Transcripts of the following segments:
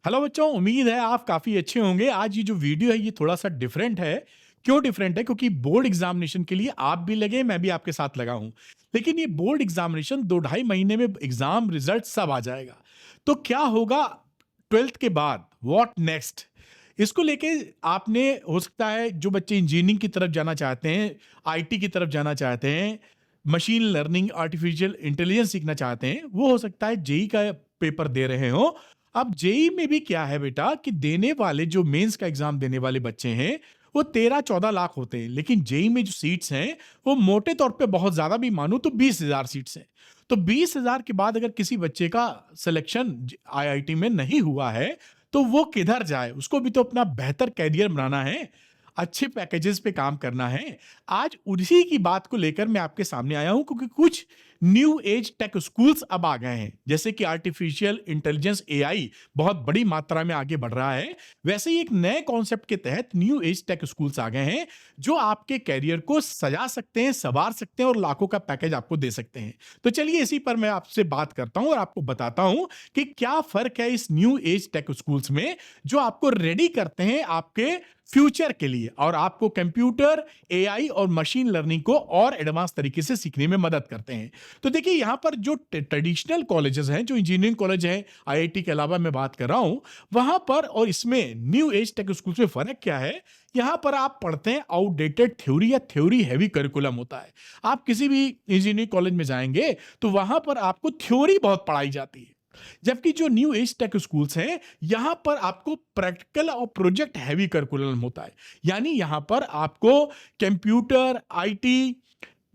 Hello बच्चों, उम्मीद है आप काफ़ी अच्छे होंगे। आज ये जो वीडियो है ये थोड़ा-सा डिफरेंट है। क्यों डिफरेंट है? क्योंकि बोर्ड एग्ज़ामिनेशन के लिए आप भी लगे, मैं भी आपके साथ लगा हूँ। लेकिन ये बोर्ड एग्ज़ामिनेशन 2 ढाई महीने में एग्ज़ाम रिज़ल्ट सब आ जाएगा। तो क्या होगा 12th के बाद? What next? इसको लेके आपने हो सकता है जो बच्चे इंजीनियरिंग की तरफ जाना चाहते हैं, आईटी की तरफ जाना चाहते हैं, मशीन लर्निंग, आर्टिफ़िशियल इंटेलिजेंस सीखना चाहते हैं, वो हो सकता है जेईई का पेपर दे रहे हों। अब जेईई में भी क्या है बेटा कि देने वाले जो मेंस का एग्जाम देने वाले बच्चे हैं वो 13-14 लाख होते हैं, लेकिन जेईई में जो सीट्स हैं वो मोटे तौर पे बहुत ज्यादा भी मानूं तो 20,000 सीट्स हैं। तो 20,000 के बाद अगर किसी बच्चे का सिलेक्शन आईआईटी में नहीं हुआ है तो वो किधर जाए? उसको भी तो अपना बेहतर कैरियर बनाना है, अच्छे पैकेजेस पे काम करना है। आज उसी की बात को लेकर मैं आपके सामने आया हूं क्योंकि कुछ न्यू एज टेक स्कूल्स अब आ गए हैं। जैसे कि आर्टिफिशियल इंटेलिजेंस एआई बहुत बड़ी मात्रा में आगे बढ़ रहा है, वैसे ही एक नए कॉन्सेप्ट के तहत न्यू एज टेक स्कूल्स आ गए हैं जो आपके कैरियर को सजा सकते हैं, संवार सकते हैं और लाखों का पैकेज आपको दे सकते हैं। तो चलिए इसी पर मैं आपसे बात करता हूं और आपको बताता हूं कि क्या फर्क है इस न्यू एज टेक स्कूल्स में जो आपको रेडी करते हैं आपके फ्यूचर के लिए और आपको कंप्यूटर, एआई और मशीन लर्निंग को और एडवांस तरीके से सीखने में मदद करते हैं। तो देखिए यहाँ पर जो ट्रेडिशनल कॉलेजेस हैं, जो इंजीनियरिंग कॉलेज हैं, आईआईटी के अलावा मैं बात कर रहा हूं, वहां पर और इसमें न्यू एज टेक स्कूल्स में फर्क क्या है? यहां पर आप पढ़ते हैं आउटडेटेड थ्योरी या थ्योरी हैवी करिकुलम होता है। आप किसी भी इंजीनियरिंग कॉलेज में जाएंगे तो वहां पर आपको थ्योरी बहुत पढ़ाई जाती है, जबकि जो न्यू एज टेक स्कूल्स हैं यहां पर आपको प्रैक्टिकल और प्रोजेक्ट हैवी करिकुलम होता है। यानी यहां पर आपको computer, IT,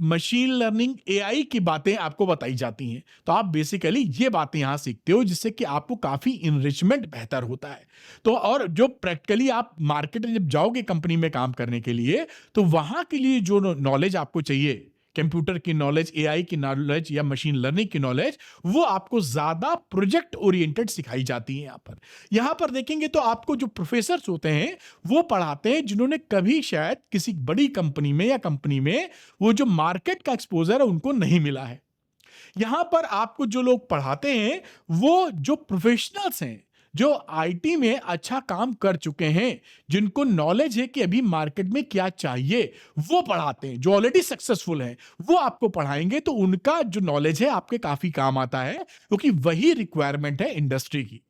machine learning, AI की बातें आपको बताई जाती हैं। तो आप बेसिकली ये बातें यहां सीखते हो जिससे कि आपको काफी इनरिचमेंट बेहतर होता है। तो और जो प्रैक्टिकली आप मार्केट में जब जाओगे कंपनी में काम करने के लिए, तो वहां के लिए जो नॉलेज आपको चाहिए, कंप्यूटर की नॉलेज, एआई की नॉलेज या मशीन लर्निंग की नॉलेज, वो आपको ज्यादा प्रोजेक्ट ओरिएंटेड सिखाई जाती है। यहां पर देखेंगे तो आपको जो प्रोफेसर्स होते हैं वो पढ़ाते हैं जिन्होंने कभी शायद किसी बड़ी कंपनी में या कंपनी में वो जो मार्केट का एक्सपोजर है उनको नहीं मिला है। यहां पर आपको जो लोग पढ़ाते हैं वो जो प्रोफेशनल्स हैं, जो आईटी में अच्छा काम कर चुके हैं, जिनको नॉलेज है कि अभी मार्केट में क्या चाहिए, वो पढ़ाते हैं। जो ऑलरेडी सक्सेसफुल हैं वो आपको पढ़ाएंगे तो उनका जो नॉलेज है आपके काफी काम आता है, क्योंकि वही रिक्वायरमेंट है इंडस्ट्री की।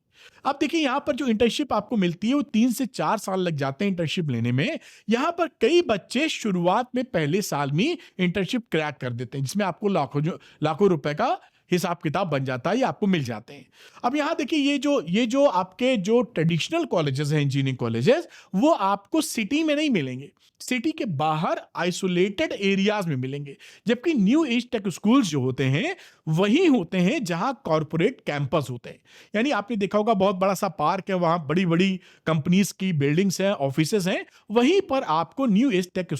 अब देखिए यहां पर जो इंटर्नशिप आपको मिलती है वो 3 से 4 साल लग जाते हैं इंटर्नशिप लेने में। यहां पर कई बच्चे शुरुआत में पहले साल में इंटर्नशिप क्रैक कर देते हैं, जिसमें आपको लाखों रुपए का हिसाब किताब बन जाता है, ये आपको मिल जाते हैं। अब यहां देखिए ये जो आपके जो ट्रेडिशनल कॉलेजेस हैं, इंजीनियरिंग कॉलेजेस, वो आपको सिटी में नहीं मिलेंगे, सिटी के बाहर आइसोलेटेड एरियाज में मिलेंगे। जबकि न्यू एज टेक स्कूल्स जो होते हैं वही होते हैं जहां कॉर्पोरेट कैंपस होते हैं। यानी आपने देखा होगा बहुत बड़ा सा पार्क है, वहां बड़ी बड़ी कंपनीज की बिल्डिंग्स हैं, ऑफिसेज हैं, वहीं पर आपको न्यू टेक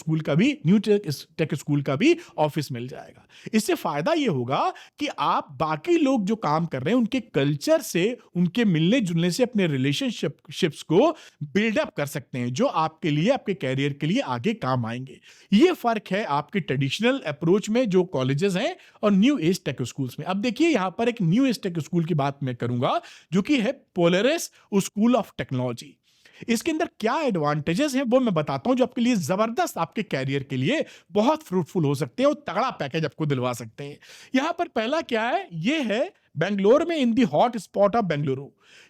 स्कूल का भी ऑफिस मिल जाएगा। इससे फायदा ये होगा कि आप बाकी लोग जो काम कर रहे हैं उनके कल्चर से, उनके मिलने जुलने से अपने रिलेशनशिप्स को बिल्डअप कर सकते हैं, जो आपके लिए, आपके कैरियर के लिए आगे काम आएंगे। ये फर्क है आपके ट्रेडिशनल अप्रोच में जो कॉलेजेस हैं और न्यू एज टेक स्कूल्स में। अब देखिए यहां पर एक न्यू एज टेक स्कूल की बात मैं करूंगा जो कि है पोलरिस स्कूल ऑफ टेक्नोलॉजी। इसके अंदर क्या एडवांटेजेस हैं वो मैं बताता हूं, जो आपके लिए जबरदस्त, आपके कैरियर के लिए बहुत फ्रूटफुल हो सकते हैं और तगड़ा पैकेज आपको दिलवा सकते हैं। यहां पर पहला क्या है, ये है बेंगलोर में, इन दी हॉट स्पॉट ऑफ बेंगलुरु।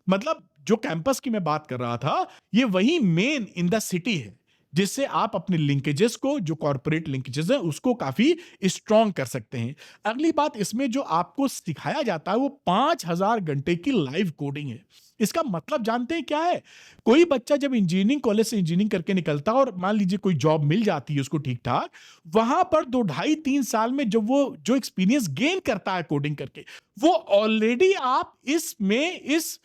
मतलब जो कैंपस की मैं बात कर रहा था ये वही मेन इन द सिटी है, जिससे आप अपने लिंकेजेस को, जो कॉर्पोरेट लिंकेजेस है, उसको काफी स्ट्रॉन्ग कर सकते हैं। अगली बात, इसमें जो आपको सिखाया जाता है वो 5,000 घंटे की लाइव कोडिंग है। इसका मतलब जानते हैं क्या है? कोई बच्चा जब इंजीनियरिंग कॉलेज से इंजीनियरिंग करके निकलता है और मान लीजिए कोई जॉब मिल जाती है उसको ठीक ठाक, वहां पर 2 ढाई 3 साल में जब वो जो एक्सपीरियंस गेन करता है कोडिंग करके, वो ऑलरेडी आप इस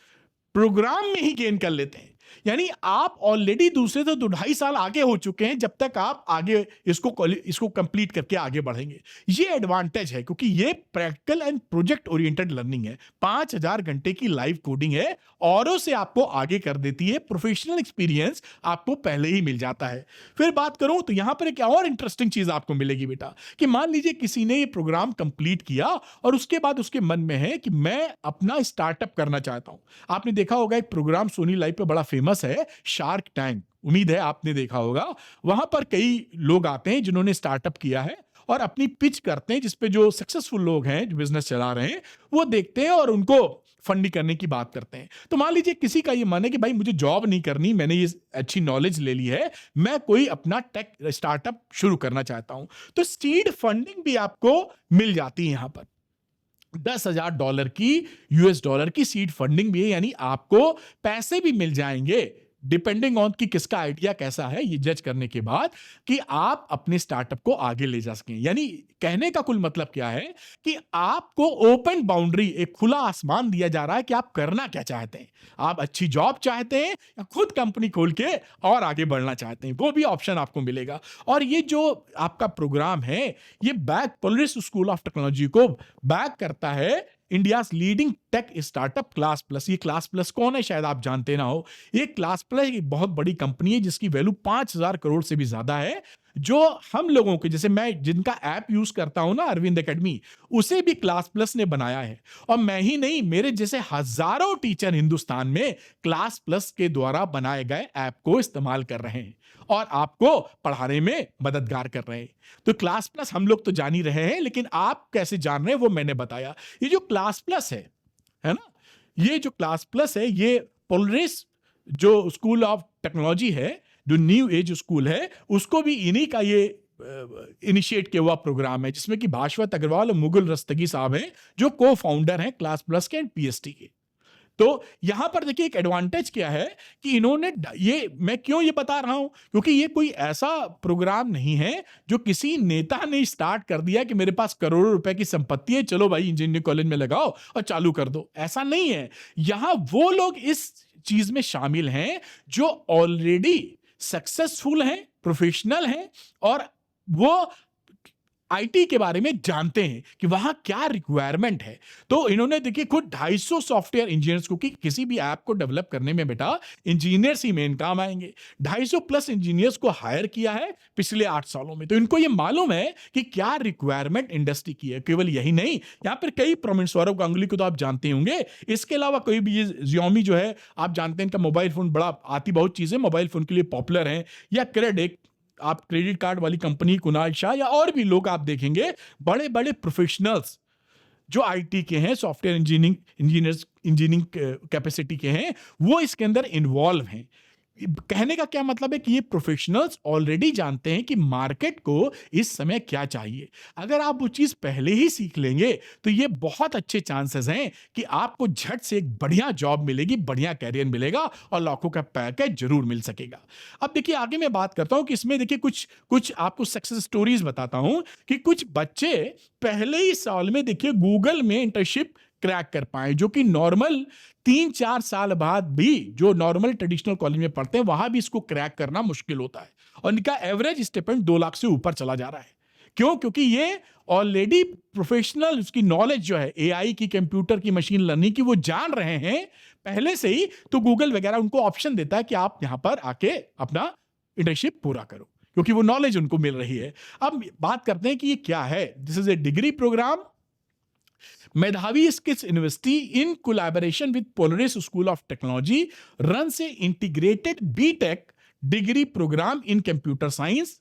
प्रोग्राम में ही गेन कर लेते हैं। यानी आप ऑलरेडी दूसरे से 2-2.5 साल आगे हो चुके हैं जब तक आप आगे इसको कंप्लीट करके आगे बढ़ेंगे। ये एडवांटेज है क्योंकि ये practical and project oriented learning है। 5000 घंटे की लाइव कोडिंग है, औरों से आपको आगे कर देती है। प्रोफेशनल एक्सपीरियंस आपको पहले ही मिल जाता है। फिर बात करूं तो यहां पर एक और इंटरेस्टिंग चीज आपको मिलेगी बेटा, कि मान लीजिए किसी ने ये प्रोग्राम कंप्लीट किया और उसके बाद उसके मन में है कि मैं अपना स्टार्टअप करना चाहता हूं। आपने देखा होगा एक प्रोग्राम सोनी लाइव पे बड़ा फेमस है, शार्क टैंक। उम्मीद है आपने देखा होगा। वहां पर कई लोग आते हैं जिन्होंने स्टार्टअप किया है और अपनी पिच करते हैं, जिसपे जो सक्सेसफुल लोग हैं जो बिजनेस चला रहे हैं वो देखते हैं और उनको फंडिंग करने की बात करते हैं। तो मान लीजिए किसी का ये मन है कि भाई मुझे जॉब नहीं करनी, मैंने ये अच्छी नॉलेज ले ली है, मैं कोई अपना टेक स्टार्टअप शुरू करना चाहता हूं, तो सीड फंडिंग भी आपको मिल जाती है। यहां पर $10,000 की यूएस डॉलर की सीड फंडिंग भी है, यानी आपको पैसे भी मिल जाएंगे डिपेंडिंग ऑन कि किसका आइडिया कैसा है, ये जज करने के बाद, कि आप अपने स्टार्टअप को आगे ले जा सकें। यानी कहने का कुल मतलब क्या है कि आपको ओपन बाउंड्री, एक खुला आसमान दिया जा रहा है कि आप करना क्या चाहते हैं। आप अच्छी जॉब चाहते हैं या खुद कंपनी खोल के और आगे बढ़ना चाहते हैं, वो भी ऑप्शन आपको मिलेगा। और ये जो आपका प्रोग्राम है, ये पोलरिस स्कूल ऑफ टेक्नोलॉजी को बैक करता है India leading tech startup class plus. ये क्लास प्लस कौन है शायद आप जानते ना हो। ये क्लास प्लस एक बहुत बड़ी कंपनी है जिसकी वैल्यू 5000 करोड़ से भी ज्यादा है, जो हम लोगों के जैसे मैं जिनका ऐप यूज करता हूं ना, अरविंद एकेडमी, उसे भी क्लास प्लस ने बनाया है। और मैं ही नहीं, मेरे जैसे हजारों टीचर हिंदुस्तान में क्लास प्लस के द्वारा बनाए गए ऐप को इस्तेमाल कर रहे हैं और आपको पढ़ाने में मददगार कर रहे हैं। तो क्लास प्लस हम लोग तो जान ही रहे हैं, लेकिन आप कैसे जान रहे हैं वो मैंने बताया। ये जो क्लास प्लस है ना, ये जो क्लास प्लस है, ये पोलरिस जो स्कूल ऑफ टेक्नोलॉजी है, जो न्यू एज स्कूल है, उसको भी इन्हीं का ये इनिशिएट किया हुआ प्रोग्राम है, जिसमें कि भास्वत अग्रवाल और मुगल रस्तगी साहब हैं जो को फाउंडर हैं क्लास प्लस के एंड पीएसटी के। तो यहां पर देखिए एक एडवांटेज क्या है कि इन्होंने ये, मैं क्यों ये बता रहा हूं, क्योंकि ये कोई ऐसा प्रोग्राम नहीं है जो किसी नेता ने स्टार्ट कर दिया कि मेरे पास करोड़ों रुपए की संपत्ति है, चलो भाई इंजीनियरिंग कॉलेज में लगाओ और चालू कर दो। ऐसा नहीं है। यहां वो लोग इस चीज में शामिल हैं जो ऑलरेडी सक्सेसफुल हैं, प्रोफेशनल हैं और वो आईटी के बारे में जानते हैं कि वहां क्या रिक्वायरमेंट है। तो इन्होंने देखिए खुद 250 सॉफ्टवेयर इंजीनियर्स, क्योंकि किसी भी ऐप को डेवलप करने में बेटा इंजीनियर्स ही मेन काम आएंगे, 250 प्लस इंजीनियर्स को हायर किया है पिछले 8 सालों में। तो इनको ये मालूम है कि क्या रिक्वायरमेंट इंडस्ट्री की है। केवल यही नहीं, यहाँ पर कई प्रोमिनेंट, सौरभ गांगुली को तो आप जानते होंगे, इसके अलावा कोई भी, Xiaomi जो है आप जानते हैं, इनका मोबाइल फोन बड़ा आती बहुत चीजें मोबाइल फोन के लिए पॉपुलर है, या क्रेडिट, आप क्रेडिट कार्ड वाली कंपनी, कुणाल शाह या और भी लोग आप देखेंगे, बड़े बड़े प्रोफेशनल्स जो आईटी के हैं, सॉफ्टवेयर इंजीनियरिंग कैपेसिटी के हैं, वो इसके अंदर इन्वॉल्व हैं। कहने का क्या मतलब है कि ये प्रोफेशनल्स ऑलरेडी जानते हैं कि मार्केट को इस समय क्या चाहिए। अगर आप वो चीज पहले ही सीख लेंगे तो ये बहुत अच्छे चांसेस हैं कि आपको झट से एक बढ़िया जॉब मिलेगी, बढ़िया कैरियर मिलेगा और लाखों का पैकेज जरूर मिल सकेगा। अब देखिए आगे मैं बात करता हूं कि इसमें देखिए कुछ आपको सक्सेस स्टोरीज बताता हूं कि कुछ बच्चे पहले ही साल में देखिए गूगल में इंटर्नशिप क्रैक कर पाए, जो कि नॉर्मल 3-4 साल बाद भी जो नॉर्मल ट्रेडिशनल कॉलेज में पढ़ते हैं वहां भी इसको क्रैक करना मुश्किल होता है। और इनका एवरेज स्टिपेंड 2 लाख से ऊपर चला जा रहा है। क्यों? क्योंकि ये ऑलरेडी प्रोफेशनल, उसकी नॉलेज जो है एआई की, कंप्यूटर की, मशीन लर्निंग की, वो जान रहे हैं पहले से ही। तो गूगल वगैरह उनको ऑप्शन देता है कि आप यहां पर आके अपना इंटर्नशिप पूरा करो, क्योंकि वो नॉलेज उनको मिल रही है। अब बात करते हैं कि ये क्या है। This is a degree programme, Medhavi Skills University in collaboration with Polaris School of Technology runs a integrated BTech degree program in computer science,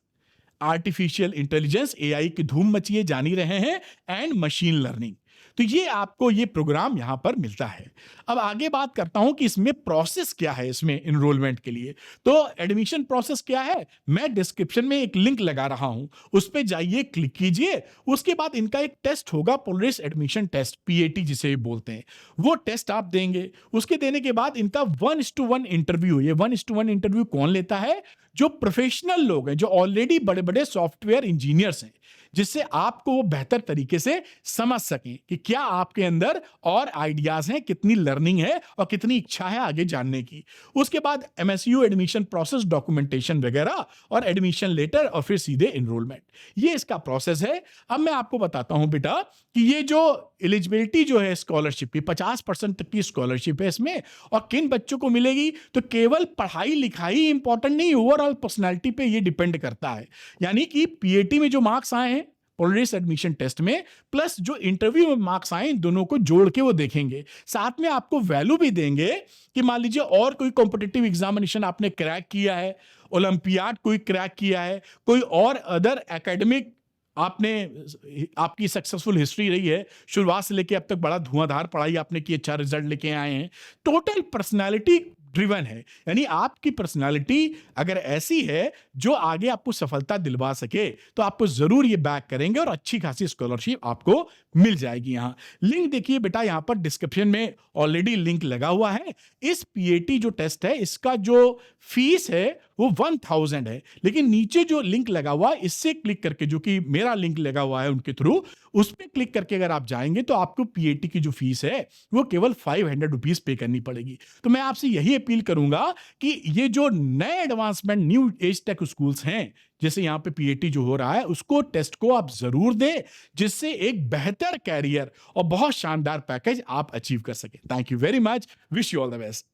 artificial intelligence, AI की धूम मची है, जान ही रहे हैं, एंड मशीन लर्निंग। तो ये आपको ये प्रोग्राम यहां पर मिलता है। अब आगे बात करता हूं कि इसमें प्रोसेस क्या है, इसमें एनरोलमेंट के लिए। तो एडमिशन प्रोसेस क्या है, मैं डिस्क्रिप्शन में एक लिंक लगा रहा हूं, उस पे जाइए, क्लिक कीजिए। उसके बाद इनका एक टेस्ट होगा, पोलरिस एडमिशन टेस्ट, पीएटी जिसे बोलते हैं, वो टेस्ट आप देंगे। उसके देने के बाद इनका 1:1 इंटरव्यू। ये 1:1 इंटरव्यू कौन लेता है? जो प्रोफेशनल लोग हैं, जो ऑलरेडी बड़े बड़े सॉफ्टवेयर इंजीनियर्स हैं, जिससे आपको वो बेहतर तरीके से समझ सकें कि क्या आपके अंदर और आइडियाज हैं, कितनी लर्निंग है और कितनी इच्छा है आगे जानने की। उसके बाद एमएसयू एडमिशन प्रोसेस डॉक्यूमेंटेशन वगैरह और एडमिशन लेटर और फिर सीधे एनरोलमेंट, ये इसका प्रोसेस है। अब मैं आपको बताता हूं बेटा कि ये जो एलिजिबिलिटी जो है स्कॉलरशिप की 50% तक की स्कॉलरशिप है इसमें, और किन बच्चों को मिलेगी, तो केवल पढ़ाई लिखाई इंपॉर्टेंट नहीं, ओवरऑल पर्सनैलिटी पे ये डिपेंड करता है। यानी कि पीएटी में जो मार्क्स आए हैं पोलरिस एडमिशन टेस्ट में, प्लस जो इंटरव्यू में मार्क्स आए, इन दोनों को जोड़ के वो देखेंगे। साथ में आपको वैल्यू भी देंगे कि मान लीजिए और कोई कॉम्पिटिटिव एग्जामिनेशन आपने क्रैक किया है, ओलंपियाड कोई क्रैक किया है, कोई और अदर एकेडमिक आपने, आपकी सक्सेसफुल हिस्ट्री रही है शुरुआत से लेके अब तक, बड़ा धुआंधार पढ़ाई आपने की, अच्छा रिजल्ट लेके आए हैं, टोटल पर्सनालिटी ड्रिवन है। यानी आपकी पर्सनालिटी अगर ऐसी है जो आगे आपको सफलता दिलवा सके, तो आपको जरूर ये बैक करेंगे और अच्छी खासी स्कॉलरशिप आपको मिल जाएगी। यहां लिंक देखिए बेटा, यहां पर डिस्क्रिप्शन में ऑलरेडी लिंक लगा हुआ है। इस पीएटी जो टेस्ट है इसका जो फीस है वो 1000 है, लेकिन नीचे जो लिंक लगा हुआ है इससे क्लिक करके, जो कि मेरा लिंक लगा हुआ है उनके थ्रू, उस पर क्लिक करके अगर आप जाएंगे तो आपको पीएटी की जो फीस है वो केवल 500 रुपीज पे करनी पड़ेगी। तो मैं आपसे यही अपील करूंगा कि ये जो नए advancement new age tech schools हैं, जैसे यहाँ पे पीएटी जो हो रहा है, उसको टेस्ट को आप जरूर दें, जिससे एक बेहतर कैरियर और बहुत शानदार पैकेज आप अचीव कर सके। Thank you very much, wish you all the best.